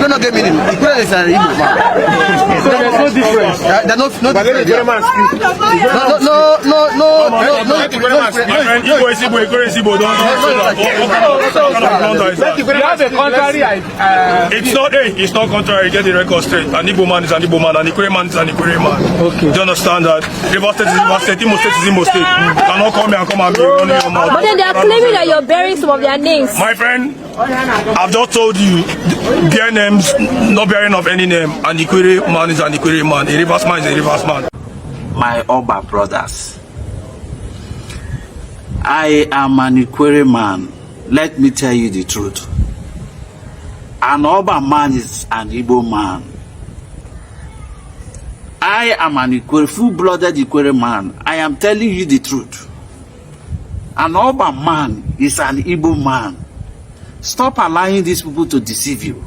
Ikwerre not get meaning. Ikwerre is an Igbo man. So there's no difference. There's no difference. Igbo is Igbo, Ikwerre is Igbo. It's not contrary. Get the record straight. An Igbo man is an Igbo man, an Ikwerre man is an Ikwerre man. Okay. Do you understand that? River State is River State, Imo State is Imo State. You cannot come here and come and be running your mouth. But then they are claiming that you're bearing some of their names. My friend, I've just told you, their names, not bearing of any name. An Ikwerre man is an Ikwerre man. A Rivers man is a Rivers man. My Oba brothers, I am an Ikwerre man. Let me tell you the truth. An Oba man is an Igbo man. I am an Ikwerre, full-blooded Ikwerre man. I am telling you the truth. An Oba man is an Igbo man. Stop allowing these people to deceive you.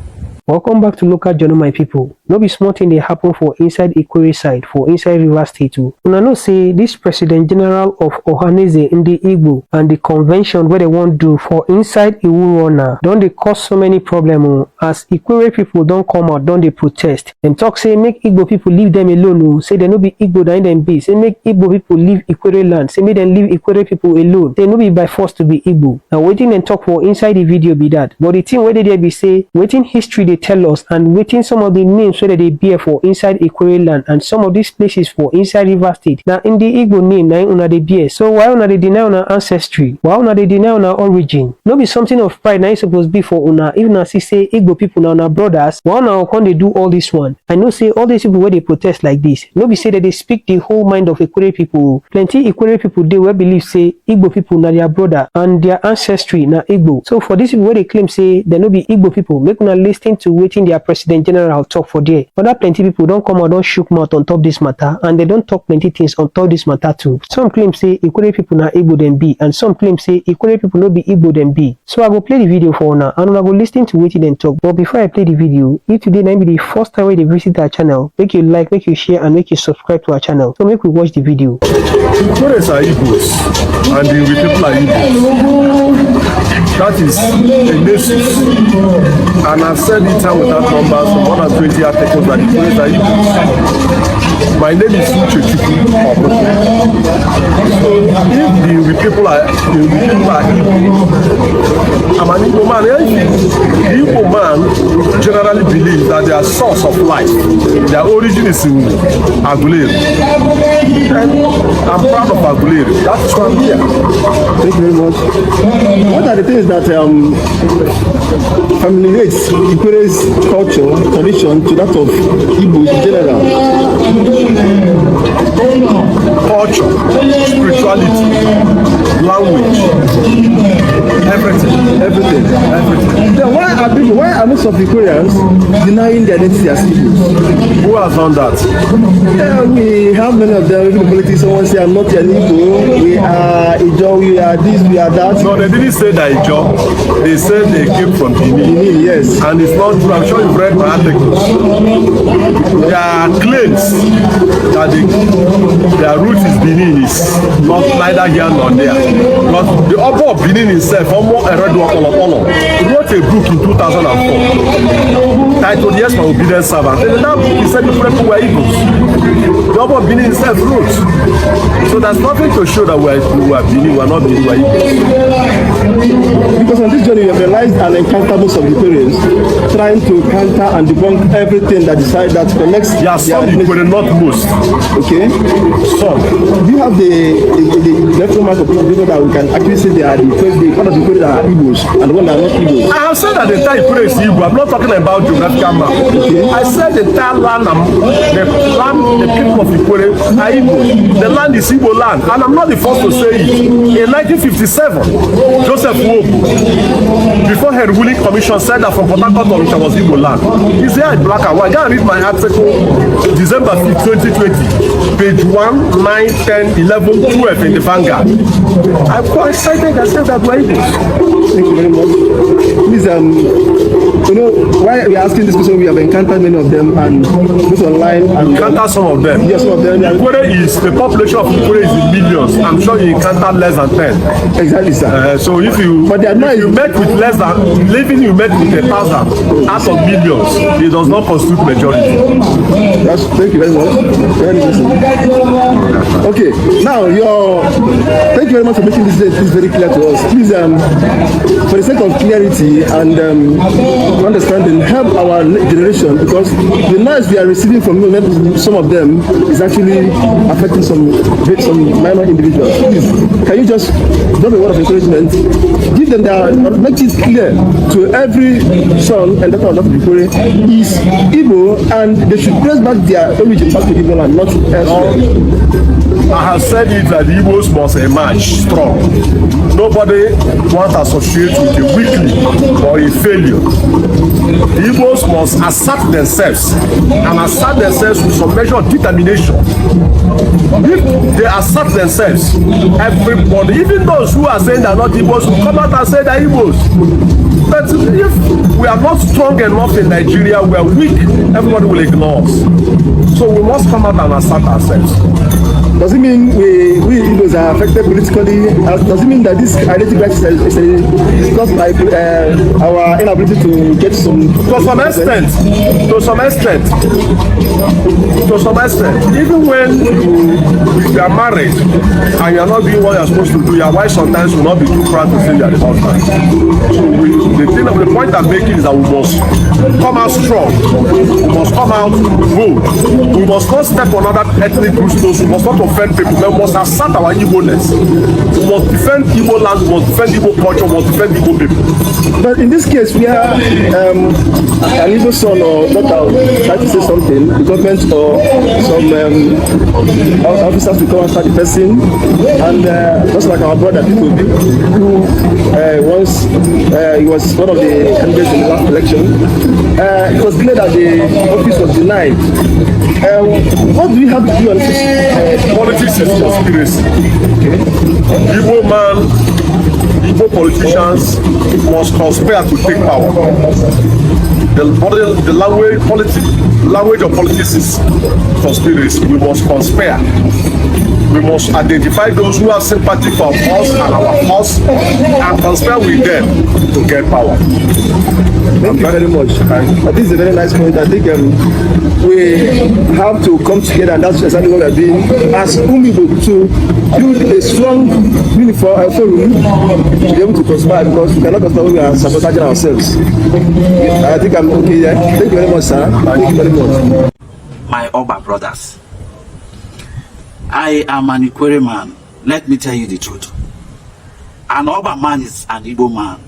Welcome back to Local Journal, my people. No be small thing they happen for inside Ikwerre side, for inside River State too. Una know say this President General of Ohaneze Ndi Igbo and the convention where they want do for inside Iwurona don't they cause so many problems as Ikwerre people don't come out, don't they protest. Them talk say make Igbo people leave them alone. Say they no be Igbo that them be. Say make Igbo people leave Ikwerre land. Say make them leave Ikwerre people alone. They no be by force to be Igbo. Now waiting and talk for inside the video be that. But the thing where they be say waiting history they tell us and waiting some of the names where they bear for inside Ikwerre land and some of these places for inside River State. Now in the Igbo name now una they bear. So why una they deny una ancestry? Why una they deny una origin? No be something of pride now supposed to be for una. Even una see say Igbo people now una brothers. Why now can they do all this one? I know say all these people where they protest like this. No be say that they speak the whole mind of Ikwerre people. Plenty Ikwerre people they will believe say Igbo people na their brother and their ancestry na Igbo. So for these people where they claim say they no be Igbo people, make una listen to waiting their President General talk for there. Other plenty people don't come out, don't shook mouth on top this matter, and they don't talk plenty things on top this matter too. Some claim say Ikwerre people na Igbo them be, and some claim say Ikwerre people no be Igbo them be. So I go play the video for now, and I go listen to waiting and talk. But before I play the video, if today might be the first time when they visit our channel, make you like, make you share, and make you subscribe to our channel. So make we watch the video. Ikwerres are Igbos, and the people are Igbos. That is a basis. And I've said it time without numbers from more than 20 articles that Ikwerres are Igbos. My name is Uche Chukwu. So if the people are Igbo, I'm an Igbo man. The Igbo man generally believes that their source of life, their origin is in Aguleri. And I'm proud of Aguleri. That's why I'm here. Thank you very much. What are the things that familiates Ikwerre's culture, tradition to that of Igbo in general? Culture, spirituality, language, everything. Then why are most of the Ikwerrians denying their identity as Igbos? Who has done that? Yeah, we have many of them. Even politics, someone say I'm not an Igbo, we are Ijo, we are this, we are that. No, they didn't say that Ijo. They said they came from Benin. Yes. And it's not true. I'm sure you've read my articles. There are claims that their root is Benin is not neither here nor there. But the Oba of Benin himself, Omo Eredu, he wrote a book in 2004 titled Yes, My Obedient Servant. And in that book he said the people were Igbos. The Oba of Benin himself wrote. So there's nothing to show that we are Benin, we are not Benin, we are Igbos. Because on this journey you have realized and encountered most of the Ikwerres trying to counter and debunk everything that connects. Yeah, some Ikwerre, not most. Okay. Some. Do you have the measurement of people that we can actually say they are the one of the Ikwerre that are Igbos and the one that are not Igbos? I have said that the entire Ikwerre is Igbo. I'm not talking about geographical map. Okay. I said the entire land, the people of Ikwerre are Igbo. The land is Igbo land, and I'm not the first to say it. In 1957, Joseph Wobu, before her ruling commission, said that from Port Harcourt to Onitsha was Igbo land. It's here in black and white. Go and read my article, December 5th, 2020, page 1, 9, 10, 11, 12 in the Vanguard. I cited and said that we're Igbos. Thank you very much. Please, you know, why we are asking this question, we have encountered many of them and this online and Encounter some of them. yes, some of them. Ikwerre is the population of Ikwerre is in millions. I'm sure you encountered less than 10. Exactly, sir. So if you met with less than, living you met with 1,000 out of millions, it does not constitute majority. Thank you very much. Very okay, now thank you very much for making this very clear to us. Please, for the sake of clarity and understanding, help our generation, because the noise we are receiving from some of them is actually affecting some minor individuals. Please, can you just drop a word of encouragement, give them make it clear to every son and daughter of Ikwerre is Igbo, and they should trace back their origin back to Igbo land, not elsewhere. I have said it that the Igbos must emerge strong. Nobody wants to associate with a weakling or a failure. The Igbos must assert themselves and assert themselves with some measure of determination. If they assert themselves, everybody, even those who are saying they are not Igbos, will come out and say they are Igbos. But if we are not strong enough in Nigeria, we are weak, everybody will ignore us. So we must come out and assert ourselves. Does it mean we Igbos are affected politically? Does it mean that this identity crisis is caused by our inability to get some? To some extent. Even when you are married and you are not doing what you are supposed to do, your wife sometimes will not be too proud to say you are the husband. So the point I'm making is that we must come out strong. We must come out bold. We must not step on other ethnic groups' toes. We must not offend people. We must assert our Igbo-ness. We must defend Igbo land. We must defend Igbo culture. We must defend Igbo people. But in this case, we are an Igbo son or daughter trying to say something. The government or some officers will come after the person, and just like our brother Tito, who once he was one of the candidates in the last election, it was clear that the office was denied. What do we have to do on this? Politics is conspiracy. Igbo man, Igbo politicians must conspire to take power. The language of politics is conspiracy. We must conspire. We must identify those who have sympathy for us and our cause and conspire with them to get power. Thank you very much. This is a very nice point. I think we have to come together, and that's exactly what we are doing as Umibo, to build a strong uniform forum to be able to conspire, because we cannot conspire when we are sabotaging ourselves. I think I'm okay here. Thank you very much, sir. Thank you very much. My Oba brothers, I am an Ikwerre man. Let me tell you the truth. An Oba man is an Igbo man.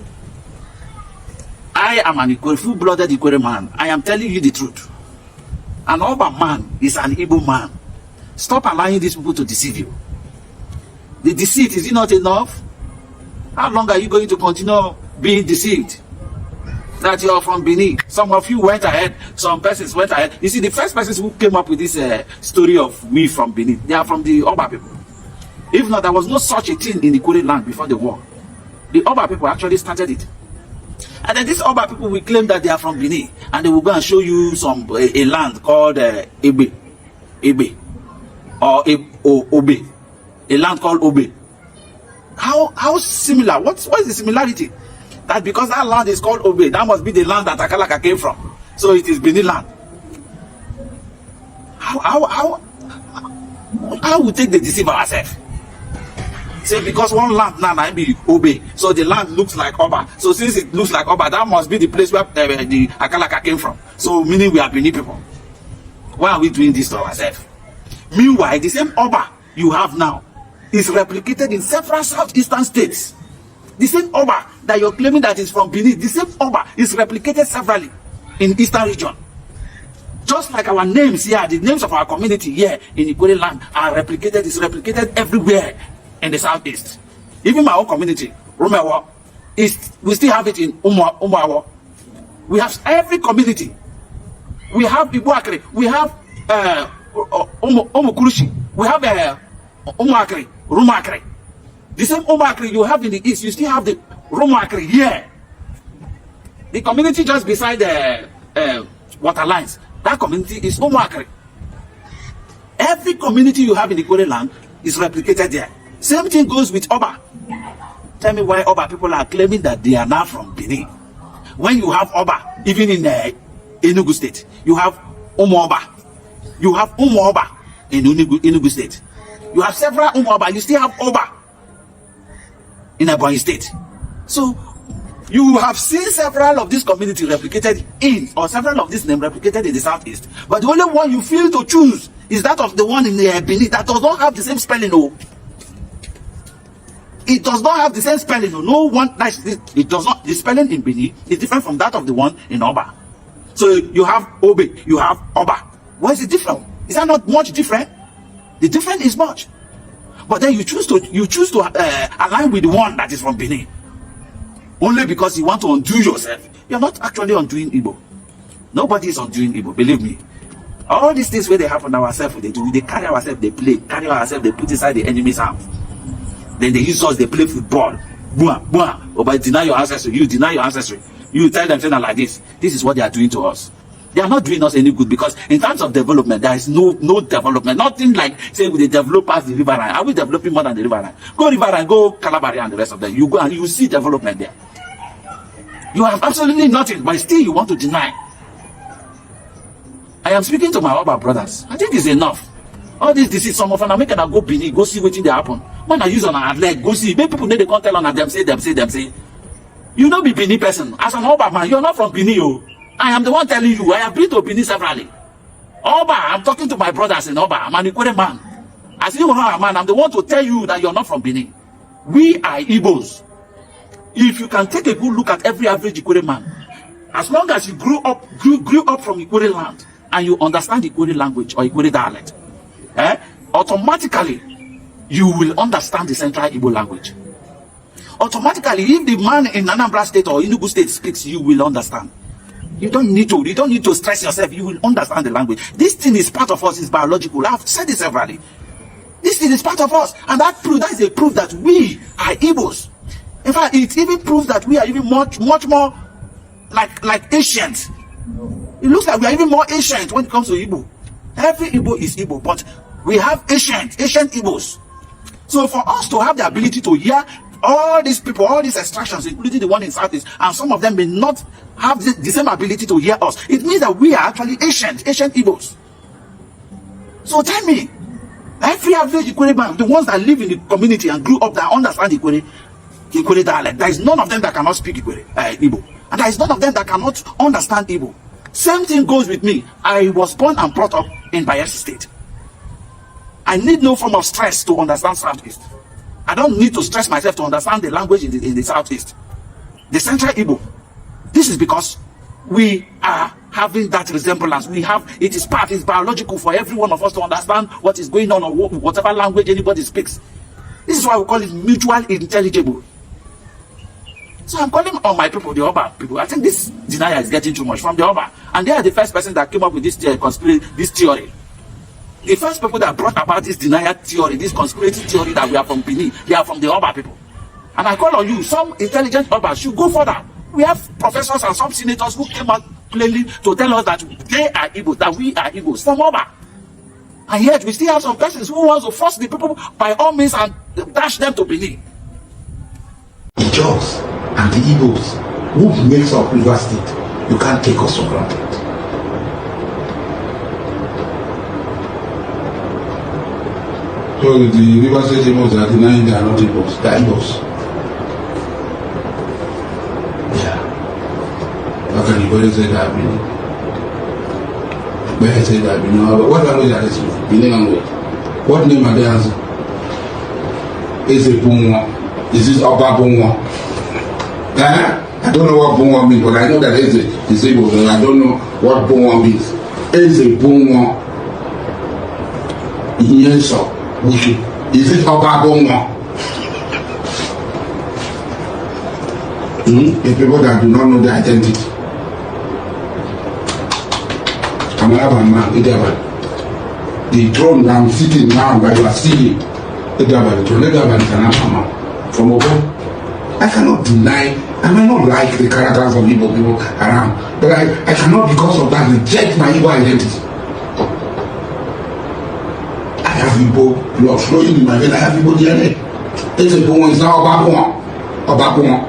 I am an Ikwerre, full-blooded Ikwerre man. I am telling you the truth. An Oba man is an Igbo man. Stop allowing these people to deceive you. The deceit, is it not enough? How long are you going to continue being deceived? That you are from Benin. Some of you went ahead, some persons went ahead. You see, the first persons who came up with this story of me from Benin, they are from the Oba people. If not, there was no such a thing in the Ikwerre land before the war. The Oba people actually started it. And then these Oba people will claim that they are from Benin, and they will go and show you a land called Ebe, or Obe, a land called Obe. How similar? What is the similarity? That because that land is called Obe, that must be the land that Akalaka came from. So it is Benin land. How we take the deceive ourselves? Say because one land now might be Obe, so the land looks like Oba. So since it looks like Oba, that must be the place where the Akalaka came from. So meaning we are Benin people. Why are we doing this to ourselves? Meanwhile, the same Oba you have now is replicated in several southeastern states. The same Oba that you're claiming that is from Benin, the same Oba is replicated severally in eastern region. Just like our names here, the names of our community here in Ikwerre land are replicated, is replicated everywhere in the southeast. Even my own community, Rumewa, we still have it in Umuawo. We have every community. We have Ibuakri, we have Omukurushi, we have Umuakri, Rumakri. The same Umakri you have in the east, you still have the Romakri here. The community just beside the water lines. That community is Romakri. Every community you have in the Ikwerre land is replicated there. Same thing goes with Oba. Tell me why Oba people are claiming that they are now from Benin. When you have Oba, even in Enugu State, you have Oba. You have Oba in Enugu State. You have several Oba, you still have Oba in Ebonyi State. So, you have seen several of these communities replicated in, or several of these names replicated in the southeast. But the only one you feel to choose is that of the one in the Benin that does not have the same spelling. No. It does not have the same spelling. No one, it does not, the spelling in Benin is different from that of the one in Oba. So you have Obe, you have Oba. What is the difference? Is that not much different? The difference is much. But then you choose to align with the one that is from Benin. Only because you want to undo yourself. You're not actually undoing Igbo. Nobody is undoing Igbo, believe me. All these things where they happen ourselves, they do, they carry ourselves, they play, carry ourselves, they put inside the enemy's hands. Then they use us, they play football. Boom, boom. Or by deny your ancestry, you deny your ancestry. You tell them something like this. This is what they are doing to us. They are not doing us any good because in terms of development, there is no development. Nothing like say we develop past the river line. Are we developing more than the river line? Go river line, go Calabari and the rest of them. You go and you see development there. You have absolutely nothing, but still you want to deny. I am speaking to my Oba brothers. I think it's enough. All this disease, some of them are making them go Benin, go see what they happen. When I use on our leg, go see. Make people need to come tell on them, say. You don't be Benin person. As an Oba man, you're not from Benin, oh. I am the one telling you. I have been to Benin severally. Oba, I'm talking to my brothers in Oba. I'm an Ikwerre man. As you are a man, I'm the one to tell you that you're not from Benin. We are Igbos. If you can take a good look at every average Ikwerre man, as long as you grew up from Ikwerre land and you understand Ikwerre language or Ikwerre dialect, automatically you will understand the Central Igbo language. Automatically, if the man in Anambra State or Enugu State speaks, you will understand. You don't need to stress yourself. You will understand the language. This thing is part of us. It's biological. I've said this severally. This thing is part of us, and that is a proof that we are Igbos. In fact, it even proves that we are even much more like ancient. It looks like we are even more ancient when it comes to Igbo. Every Igbo is Igbo, but we have ancient Igbos. So for us to have the ability to hear all these people, all these extractions, including the one in Southeast, and some of them may not have the same ability to hear us, it means that we are actually ancient Igbos. So tell me, every average Ikwerre man, the ones that live in the community and grew up that understand Ikwerre dialect, there is none of them that cannot speak Igbo. And there is none of them that cannot understand Igbo. Same thing goes with me. I was born and brought up in Bayelsa State. I need no form of stress to understand Southeast. I don't need to stress myself to understand the language in the Southeast. The Central Igbo. This is because we are having that resemblance. It's biological for every one of us to understand what is going on or whatever language anybody speaks. This is why we call it mutual intelligible. So I'm calling on my people, the Oba people. I think this denial is getting too much from the Oba. And they are the first person that came up with this theory. The first people that brought about this denial theory, this conspiracy theory that we are from Benin, they are from the Oba people. And I call on you, some intelligent Oba should go further. We have professors and some senators who came out plainly to tell us that they are Igbo, that we are Igbos from Oba. And yet we still have some persons who want to force the people by all means and dash them to Benin. The Jaws and the Igbos who makes up River State, you can't take us for granted. So the River State Igbos are denying they are not Igbos, they are Igbos. Yeah. How can you say that? Where say that? What language are they speaking? Benin language. What name are they answering? Is it Bunwa? Is this Oba Bunwa? I don't know what Bunwa means, but I know that it's disabled, and I don't know what Bunwa means. Is it Bunwa? Yes, sir. Is it Oba Bunwa? The people that do not know their identity. I'm an Aban man, the throne that I'm sitting now, that you are seeing, the throne, the Aban is an Aban from Obo. I cannot deny, I might not like the characters of Igbo people around, but I cannot because of that reject my Igbo identity. I have Igbo blood flowing in my veins, I have Igbo DNA. Ezebonwo is now Obakon.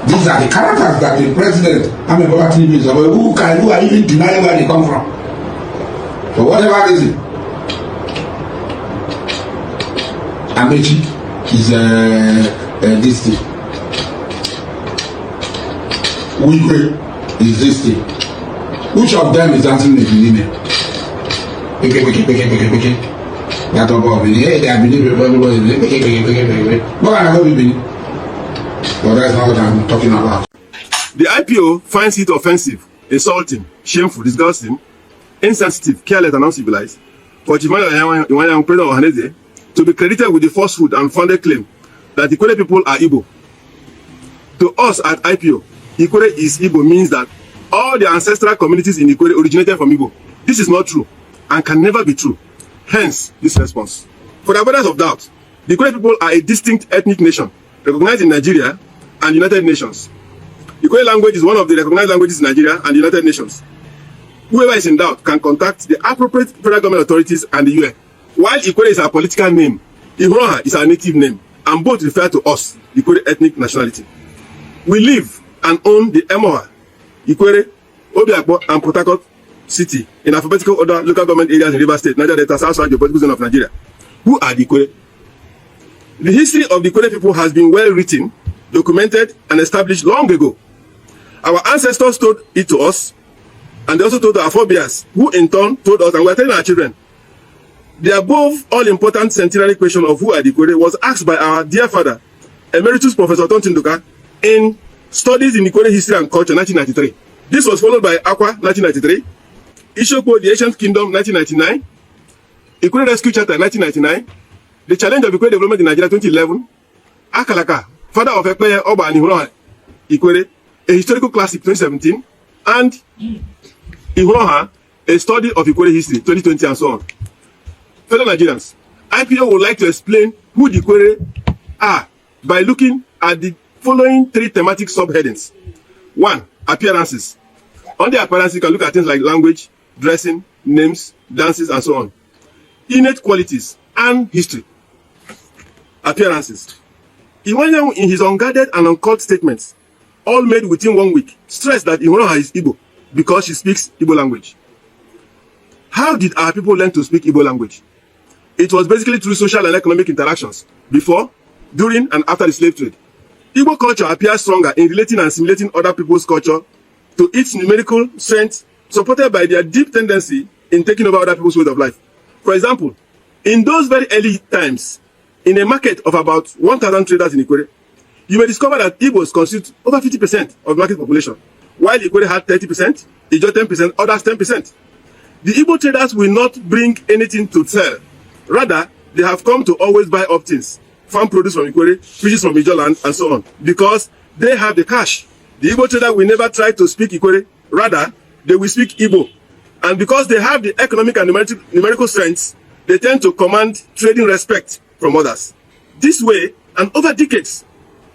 These are the characters that the president, Bola Tinubu, is about. Who are even denying where they come from? For whatever reason. Amechi is this thing. Ikwerre is this thing. Which of them is answering the Benin? That about Benin. They are believing everybody. But I love you, Benin. But that's not what I'm talking about. The IPO finds it offensive, insulting, shameful, disgusting, insensitive, careless, and uncivilized for Chief President Ohaneze to be credited with the falsehood and founded claim that Ikwerre people are Igbo. To us at IPO, Ikwerre is Igbo means that all the ancestral communities in Ikwerre originated from Igbo. This is not true and can never be true. Hence, this response. For the avoidance of doubt, the Ikwerre people are a distinct ethnic nation recognized in Nigeria and United Nations. Ikwerre language is one of the recognized languages in Nigeria and the United Nations. Whoever is in doubt can contact the appropriate federal government authorities and the UN. While Ikwerre is our political name, Ihroha is our native name, and both refer to us, Ikwerre ethnic nationality. We live and own the Emoha, Ikwerre, Obiakpo, and Port Harcourt City in alphabetical order local government areas in Rivers State, Niger Delta, South geopolitical zone of Nigeria. Who are the Ikwerre? The history of the Ikwerre people has been well written, documented, and established long ago. Our ancestors told it to us, and they also told our forebears, who in turn told us, and we are telling our children. The above all-important centenary question of who are the Ikwerre was asked by our dear father, Emeritus Professor Tontinduka, in Studies in Ikwerre History and Culture, 1993. This was followed by Akwa, 1993, Ishoko, the Ancient Kingdom, 1999, Ikwerre Rescue Charter, 1999, The Challenge of Ikwerre Development in Nigeria, 2011, Akalaka, Father of Ekpeye, Oba and Ihroha, Ikwerre, a historical classic, 2017, and Ihroha, a study of Ikwerre history, 2020, and so on. Fellow Nigerians, IPO would like to explain who the Ikwerre are by looking at the following three thematic subheadings. 1. Appearances. On the appearances, you can look at things like language, dressing, names, dances, and so on. Innate qualities and history. Appearances. Iwanyan, in his unguarded and uncalled statements, all made within 1 week, stressed that Ihroha is Igbo because she speaks Igbo language. How did our people learn to speak Igbo language? It was basically through social and economic interactions, before, during, and after the slave trade. Igbo culture appears stronger in relating and assimilating other people's culture to its numerical strength, supported by their deep tendency in taking over other people's way of life. For example, in those very early times, in a market of about 1,000 traders in Ikwerre, you may discover that Igbos constitute over 50% of the market population, while Ikwerre had 30%, Ijo 10%, others 10%. The Igbo traders will not bring anything to sell. Rather, they have come to always buy up things, farm produce from Ikwerre, fishes from Ijo land, and so on, because they have the cash. The Igbo trader will never try to speak Ikwerre, rather, they will speak Igbo. And because they have the economic and numerical strengths, they tend to command trading respect from others. This way, and over decades,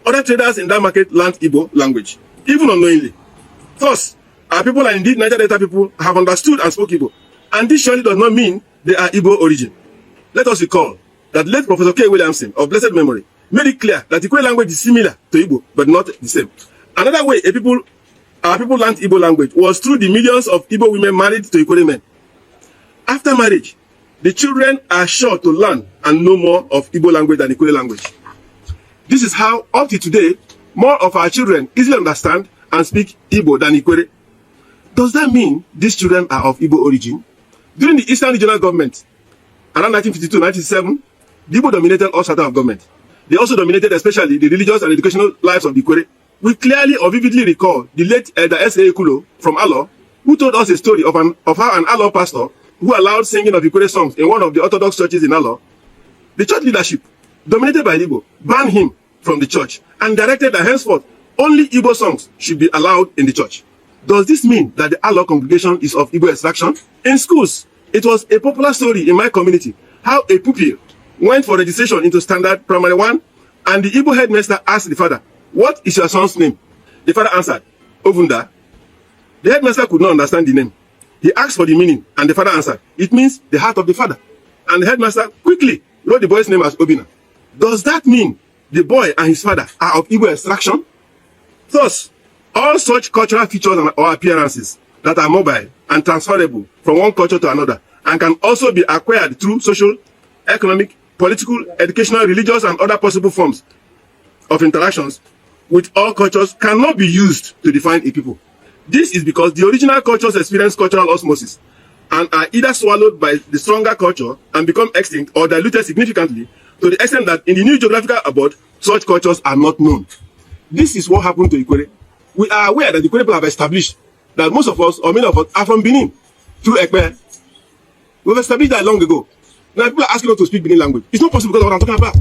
other traders in that market learned Igbo language, even unknowingly. Thus, our people, and indeed Niger Delta people, have understood and spoke Igbo. And this surely does not mean they are Igbo origin. Let us recall that late Professor K. Williamson, of blessed memory, made it clear that Ikwerre language is similar to Igbo, but not the same. Another way our people learned Igbo language was through the millions of Igbo women married to Ikwerre men. After marriage, the children are sure to learn and know more of Igbo language than Ikwerre language. This is how, up to today, more of our children easily understand and speak Igbo than Ikwerre. Does that mean these children are of Igbo origin? During the Eastern Regional Government, around 1952-1997, the Igbo dominated all strata of government. They also dominated especially the religious and educational lives of the Ikwerre. We clearly or vividly recall the late Elder S.A. Ekulo from Alo, who told us a story of how an Alo pastor who allowed singing of Ikwerre songs in one of the Orthodox churches in Alo. The church leadership, dominated by Igbo, banned him from the church and directed that henceforth only Igbo songs should be allowed in the church. Does this mean that the Alo congregation is of Igbo extraction? In schools, it was a popular story in my community how a pupil went for registration into Standard Primary 1 And the Igbo headmaster asked the father, "What is your son's name?" The father answered, "Ovunda." The headmaster could not understand the name. He asked for the meaning, and the father answered, "It means the heart of the father." And the headmaster quickly wrote the boy's name as Obina. Does that mean the boy and his father are of Igbo extraction? Thus, all such cultural features or appearances that are mobile and transferable from one culture to another and can also be acquired through social, economic, political, educational, religious, and other possible forms of interactions with all cultures cannot be used to define a people. This is because the original cultures experience cultural osmosis and are either swallowed by the stronger culture and become extinct or diluted significantly to the extent that in the new geographical abode, such cultures are not known. This is what happened to Ikwerre. We are aware that the Ikwerre people have established that most of us, or many of us, are from Benin through Ikwerre. We've established that long ago. Now people are asking us to speak Benin language. It's not possible because of what I'm talking about.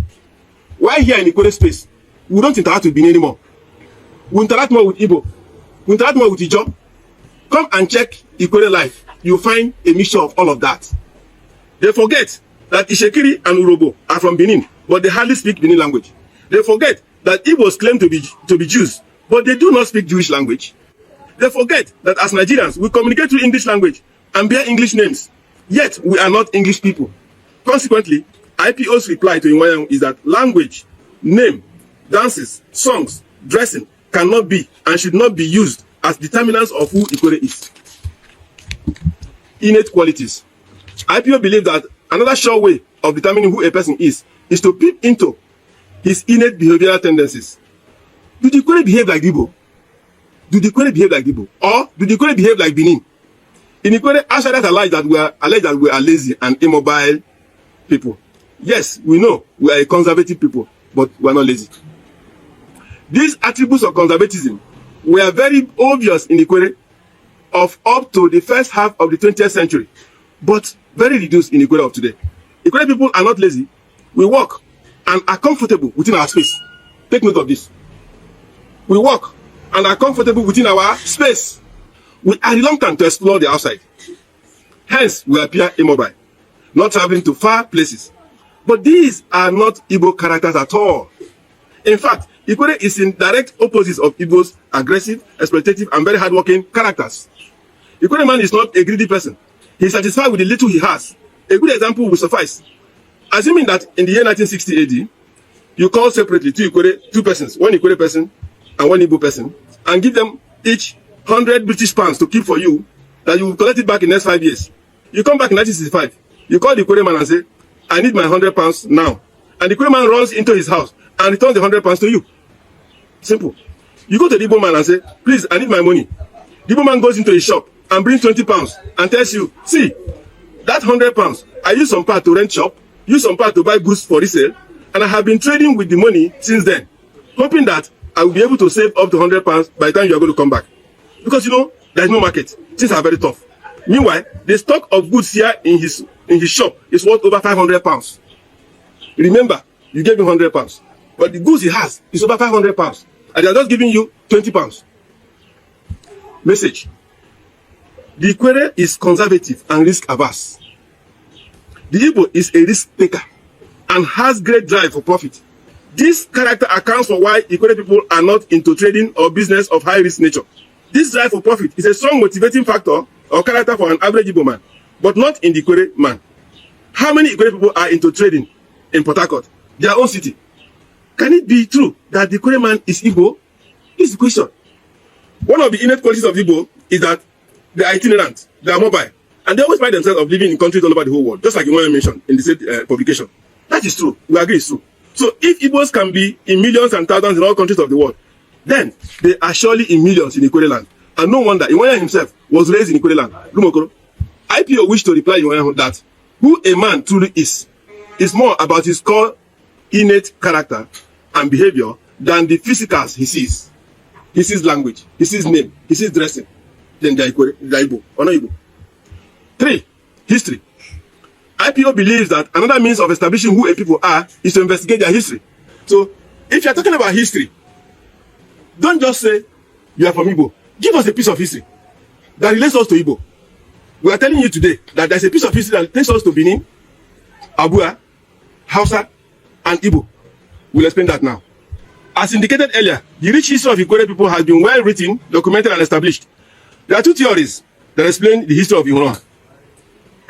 Why here in Ikwerre space, we don't interact with Benin anymore. We interact more with Igbo. We interact more with Ijo. Come and check Ikwerre life. You'll find a mixture of all of that. They forget that Ishekiri and Urobo are from Benin, but they hardly speak Benin language. They forget that Igbos claim to be Jews, but they do not speak Jewish language. They forget that as Nigerians, we communicate through English language and bear English names, yet we are not English people. Consequently, IPO's reply to Inwayan is that language, name, dances, songs, dressing cannot be and should not be used as determinants of who Ikwerre is. Innate qualities. IPO believes that another sure way of determining who a person is to peep into his innate behavioral tendencies. Do the Ikwerre behave like Igbo? Do the Ikwerre behave like Igbo? Or do the Ikwerre behave like Benin? In Ikwerre, outsiders allege that we are lazy and immobile people. Yes, we know we are a conservative people, but we are not lazy. These attributes of conservatism were very obvious in Ikwerre of up to the first half of the 20th century, but very reduced in Ikwerre of today. Ikwerre people are not lazy. We work and are comfortable within our space. Take note of this. We work and are comfortable within our space. We are reluctant to explore the outside. Hence, we appear immobile, not traveling to far places. But these are not Igbo characters at all. In fact, Ikwerre is in direct opposite of Igbo's aggressive, exploitative, and very hardworking characters. Ikwerre man is not a greedy person. He is satisfied with the little he has. A good example will suffice. Assuming that in the year 1960 AD, you call separately two persons, one Ikwerre person and one Igbo person, and give them each 100 British pounds to keep for you, that you will collect it back in the next 5 years. You come back in 1965, you call the Ikwerre man and say, "I need my 100 pounds now." And the Ikwerre man runs into his house and returns the 100 pounds to you. Simple. You go to the Igbo man and say, "Please, I need my money." The Igbo man goes into his shop and brings 20 pounds and tells you, "See, that 100 pounds, I use some part to rent shop, use some part to buy goods for resale, and I have been trading with the money since then, hoping that I will be able to save up to 100 pounds by the time you are going to come back." Because you know, there is no market. Things are very tough. Meanwhile, the stock of goods here in his shop is worth over 500 pounds. Remember, you gave him 100 pounds. But the goods he has is over 500 pounds. And they are just giving you 20 pounds. Message. The Ikwerre is conservative and risk averse. The Igbo is a risk taker and has great drive for profit. This character accounts for why Ikwerre people are not into trading or business of high risk nature. This drive for profit is a strong motivating factor or character for an average Igbo man, but not in the Ikwerre man. How many Ikwerre people are into trading in Port Harcourt, their own city? Can it be true that the Ikwerre man is Igbo? This is the question. One of the innate qualities of Igbo is that they are itinerant, they are mobile, and they always find themselves of living in countries all over the whole world, just like you mentioned in the same publication. That is true. We agree it's true. So if Igbos can be in millions and thousands in all countries of the world, then they are surely in millions in Ikwerre land. And no wonder Inwayan himself was raised in Ikwerre land. Lumokoro. IPO wished to reply Inwayan that who a man truly is more about his core innate character and behavior than the physicals he sees. He sees language, he sees name, he sees dressing. Then they are Ikwerre, they are Igbo, or not Igbo. 3. History. IPO believes that another means of establishing who a people are is to investigate their history. So, if you are talking about history, don't just say you are from Igbo. Give us a piece of history that relates us to Igbo. We are telling you today that there's a piece of history that takes us to Benin, Abua, Hausa, and Igbo. We'll explain that now. As indicated earlier, the rich history of Ikwerre people has been well written, documented, and established. There are two theories that explain the history of Ikwerre: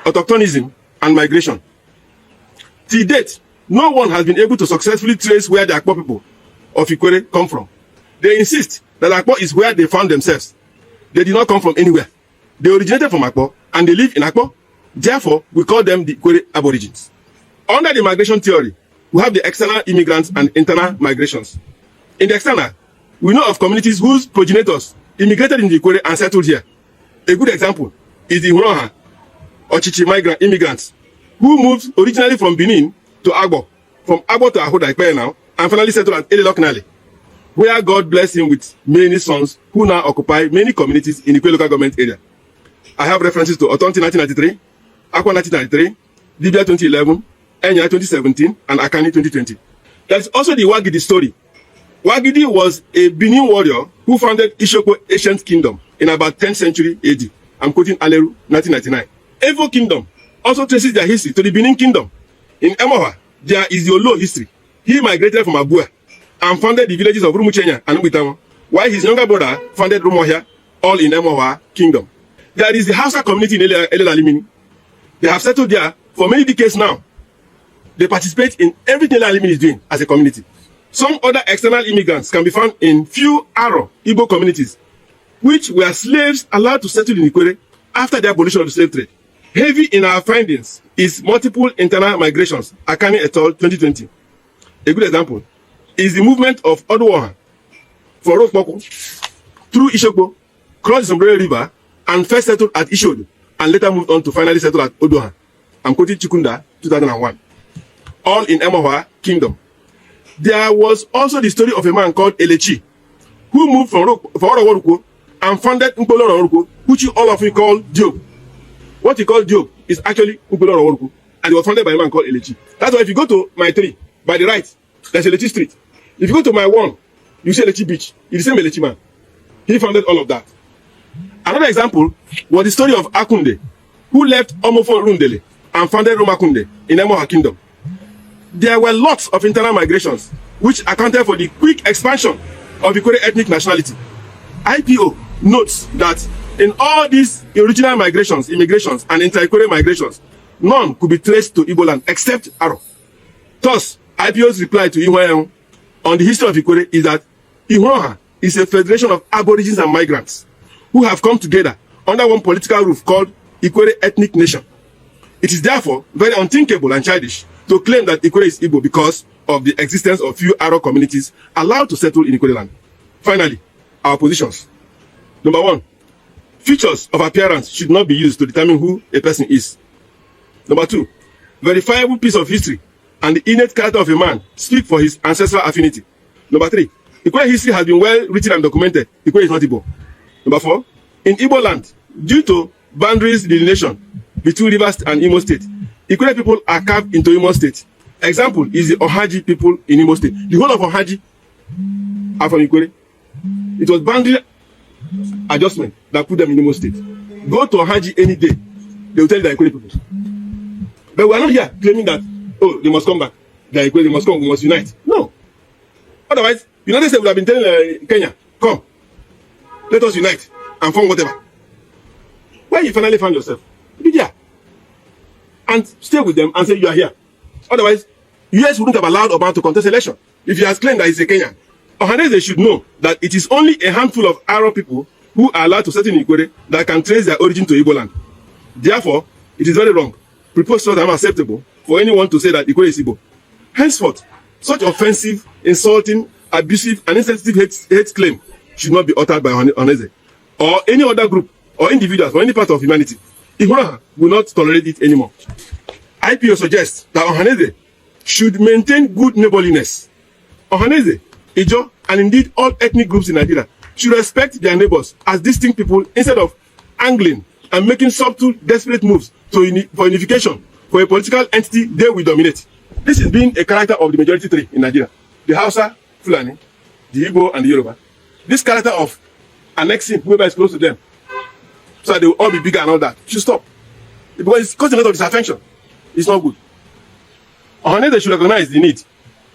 autochtonism and migration. To date, no one has been able to successfully trace where the Akpo people of Ikwerre come from. They insist that Akpo is where they found themselves. They did not come from anywhere. They originated from Akpo and they live in Akpo. Therefore, we call them the Ikwerre aborigines. Under the migration theory, we have the external immigrants and internal migrations. In the external, we know of communities whose progenitors immigrated in the Ikwerre and settled here. A good example is the Huronha or Chichi immigrants who moved originally from Benin to Agbo, from Agbo to Ahoda Ikwerre now, and finally settled at Eleloknale, where God blessed him with many sons who now occupy many communities in the Ikwerre local government area. I have references to Otonti 1993, Akwa 1993, Libya 2011, Enya 2017, and Akani 2020. There's also the Wagidi story. Wagidi was a Benin warrior who founded Ishoko Ancient Kingdom in about 10th century AD. I'm quoting Aleru 1999. Evo Kingdom also traces their history to the Benin Kingdom. In Emoha, there is the Olo history. He migrated from Abua and founded the villages of Rumuchenya and Ubitamo, while his younger brother founded Rumohia, all in Emoha Kingdom. There is the Hausa community in Elelalimini. They have settled there for many decades now. They participate in everything Elelalimini is doing as a community. Some other external immigrants can be found in few Aro Igbo communities, which were slaves allowed to settle in Ikwerre after the abolition of the slave trade. Heavy in our findings is multiple internal migrations, Akani et al. 2020. A good example is the movement of Oduoha for Rokpoko through Ishokbo, crossed the Sombrero River, and first settled at Ishodu, and later moved on to finally settle at Oduoha. I'm quoting Chikunda, 2001. All in Emoha Kingdom. There was also the story of a man called Elechi, who moved from Oroworuko and founded Nkpolo Oroworuko, which all of you call Diop. What he called Diop is actually Nkpolo Oroworuko, and it was founded by a man called Elechi. That's why if you go to my 3, by the right, there's Elechi Street. If you go to my 1, you see Elechi Beach. It's the same Elechi man. He founded all of that. Another example was the story of Akunde, who left Omofo Rundele and founded Romakunde in Emoha Kingdom. There were lots of internal migrations, which accounted for the quick expansion of Ikwerre ethnic nationality. IPO notes that in all these original migrations, immigrations, and inter-Ikwerre migrations, none could be traced to Igbo land except Aro. Thus, IPO's reply to Ihuayan on the history of Ikwerre is that Ihuaha is a federation of aborigines and migrants who have come together under one political roof called Ikwerre Ethnic Nation. It is therefore very unthinkable and childish to claim that Ikwerre is Igbo because of the existence of few Aro communities allowed to settle in Ikwerre land. Finally, our positions. Number 1, features of appearance should not be used to determine who a person is. Number 2, verifiable piece of history and the innate character of a man speak for his ancestral affinity. Number 3, Ikwerre history has been well written and documented. Ikwerre is not Igbo. Number 4, in Igbo land, due to boundaries delineation between Rivers and Imo State, Ikwerre people are carved into Imo State. Example is the Ohaji people in Imo State. The whole of Ohaji are from Ikwerre. It was boundary adjustment that put them in Imo State. Go to Ohaji any day, they will tell you they are Ikwerre people. But we are not here claiming that, oh, they must come back. They are Ikwerre, they must come, we must unite. No. Otherwise, United States would have been telling Kenya, come, let us unite and form whatever. Where you finally found yourself, be there. And stay with them and say you are here. Otherwise, US wouldn't have allowed Obama to contest election if he has claimed that he's a Kenyan. Ohaneze should know that it is only a handful of Arab people who are allowed to settle in Ikwerre that can trace their origin to Igbo land. Therefore, it is very wrong, preposterous and unacceptable for anyone to say that Ikwerre is Igbo. Henceforth, such offensive, insulting, abusive, and insensitive hate claim should not be uttered by Ohaneze or any other group or individuals or any part of humanity. Ikwerre will not tolerate it anymore. IPO suggests that Ohaneze should maintain good neighborliness. Ohaneze, Ijo, and indeed all ethnic groups in Nigeria should respect their neighbors as distinct people instead of angling and making subtle, desperate moves for unification for a political entity they will dominate. This is being a character of the majority 3 in Nigeria. The Hausa, Fulani, the Igbo, and the Yoruba. This character of annexing whoever is close to them so that they will all be bigger and all that should stop. Because it's causing a lot of disaffection. It's not good. Ohaneze should recognize the need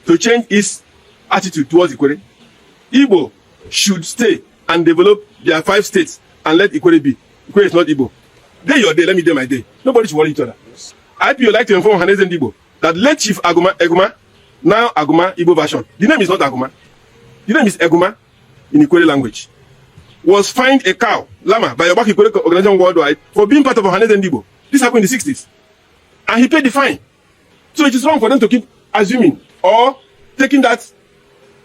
to change its attitude towards Ikwerre. Igbo should stay and develop their 5 states and let Ikwerre be. Ikwerre is not Igbo. Day your day, let me day my day. Nobody should worry each other. IPO like to inform Ohaneze Ndi Igbo that late Chief Eguma, now Aguma Igbo version. The name is not Aguma. The name is Eguma in Ikwerre language. Was fined a cow, llama, by Obaki Ikwerre organization worldwide for being part of Ohaneze Ndi Igbo. This happened in the 60s. And he paid the fine. So it is wrong for them to keep assuming or taking that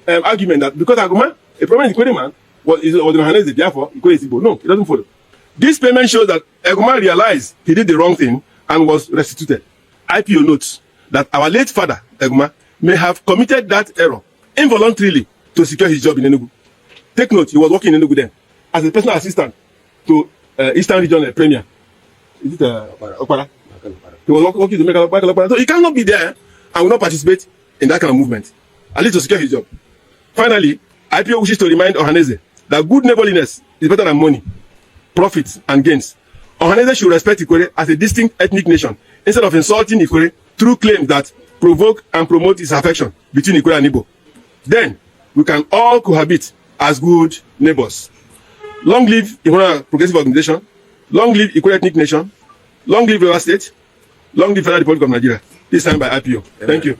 argument that because Aguma, a prominent Ikwerre man, was in Ohaneze, therefore Ikwerre is Igbo. No, it doesn't follow. This payment shows that Eguma realized he did the wrong thing and was restituted. IPO notes that our late father, Eguma, may have committed that error involuntarily to secure his job in Enugu. Take note, he was working in Enugu then as a personal assistant to Eastern Region Premier. Is it Okpara? He was working to make Okpara. So he cannot be there and will not participate in that kind of movement, at least to secure his job. Finally, IPO wishes to remind Ohaneze that good neighborliness is better than money, profits, and gains. Ohaneze should respect Ikwerre as a distinct ethnic nation instead of insulting Ikwerre through claims that provoke and promote disaffection between Ikwerre and Igbo. Then, we can all cohabit as good neighbors. Long live Ikwerre Progressive Organization. Long live Ikwerre Ethnic Nation. Long live River State. Long live Federal Republic of Nigeria. This time by IPO. Thank you.